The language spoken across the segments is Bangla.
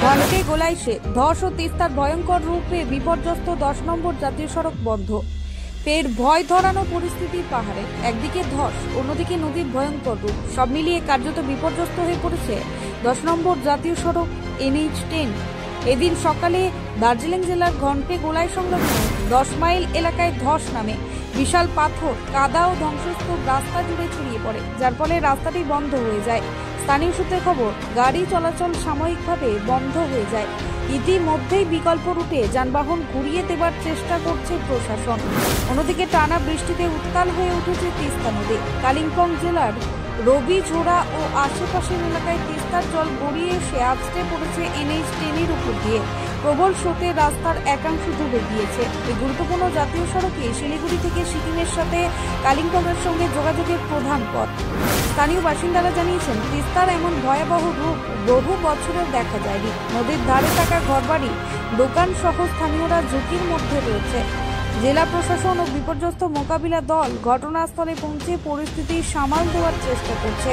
ঘন্টে গোলাইশে ধস ও তিস্তার ভয়ঙ্কর রূপে বিপর্যস্ত 10 নম্বর জাতীয় সড়ক বন্ধ। ফের ভয় ধরানো পরিস্থিতি পাহাড়ে, একদিকে ধস অন্যদিকে নদীর ভয়ঙ্কর রূপ, সব মিলিয়ে কার্যত বিপর্যস্ত হয়ে পড়েছে 10 নম্বর জাতীয় সড়ক NH10। এদিন সকালে দার্জিলিং জেলার ঘন্টে গোলাই সংলগ্ন 10 মাইল এলাকায় ধস নামে বিশাল পাথর, কাদা ও ধ্বংসস্তূপ রাস্তা জুড়ে ছড়িয়ে পড়ে, যার ফলে রাস্তাটি বন্ধ হয়ে যায়। স্থানীয় সূত্রে খবর, গাড়ি চলাচল সাময়িকভাবে বন্ধ হয়ে যায়। ইতিমধ্যেই বিকল্প রুটে যানবাহন ঘুরিয়ে দেবার চেষ্টা করছে প্রশাসন। অন্যদিকে টানা বৃষ্টিতে উত্তাল হয়ে উঠেছে তিস্তা নদী। কালিম্পং জেলার রবিঝোড়া ও আশেপাশের এলাকায় তিস্তার জল গড়িয়ে এসে আছড়ে পড়েছে NH10 উপর দিয়ে। প্রবল স্রোতে রাস্তার একাংশ ডুবে গিয়েছে। এই গুরুত্বপূর্ণ জাতীয় সড়কে শিলিগুড়ি থেকে সিকিমের সাথে কালিম্পংয়ের সঙ্গে যোগাযোগের প্রধান পথ। স্থানীয় বাসিন্দারা জানিয়েছেন, তিস্তার এমন ভয়াবহ রূপ বহু বছরেও দেখা যায়নি। নদীর ধারে থাকা ঘরবাড়ি, দোকান সহ স্থানীয়রা ঝুঁকির মধ্যে রয়েছে। জেলা প্রশাসন ও বিপর্যস্ত মোকাবিলা দল ঘটনাস্থলে পৌঁছে পরিস্থিতি সামাল দেওয়ার চেষ্টা করছে।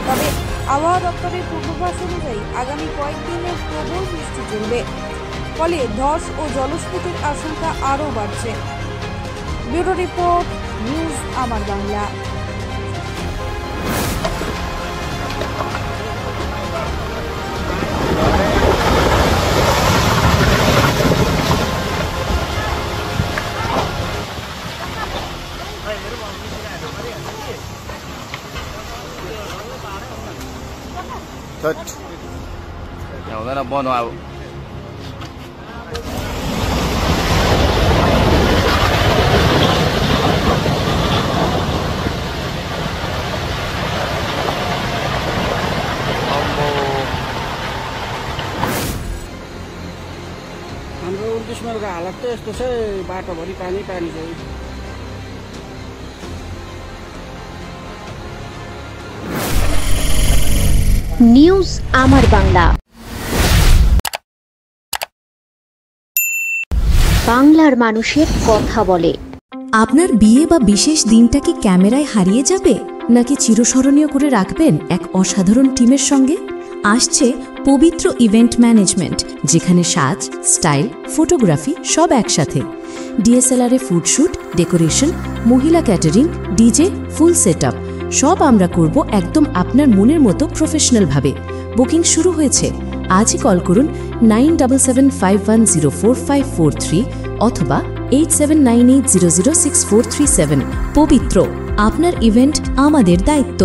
তবে আবহাওয়া দপ্তরের পূর্বাভাস অনুযায়ী আগামী কয়েকদিনে প্রবল বৃষ্টি চলবে, ফলে ধস ও জলস্ফীতির আশঙ্কা আরও বাড়ছে। ব্যুরো রিপোর্ট, নিউজ আমার Bangla. Touch. Now then a bono out. हाम्रो 29 माइलको हालत त यस्तो छ, बाटोभरि पानी पानी छ। নিউজ আমার বাংলা, বাংলার মানুষের কথা বলে। আপনার বিয়ে বা বিশেষ দিনটা কি ক্যামেরায় হারিয়ে যাবে, নাকি চিরস্মরণীয় করে রাখবেন এক অসাধারণ টিমের সঙ্গে? আসছে পবিত্র ইভেন্ট ম্যানেজমেন্ট, যেখানে সাজ, স্টাইল, ফটোগ্রাফি সব একসাথে। DSLR-এ ফুডশুট, ডেকোরেশন, মহিলা ক্যাটারিং, ডিজে, ফুল সেটআপ সব আমরা করব একদম আপনার মনের মতো প্রফেশনালভাবে। বুকিং শুরু হয়েছে। আজই কল করুন 9775104543 অথবা 8798006437। পবিত্র, আপনার ইভেন্ট আমাদের দায়িত্ব।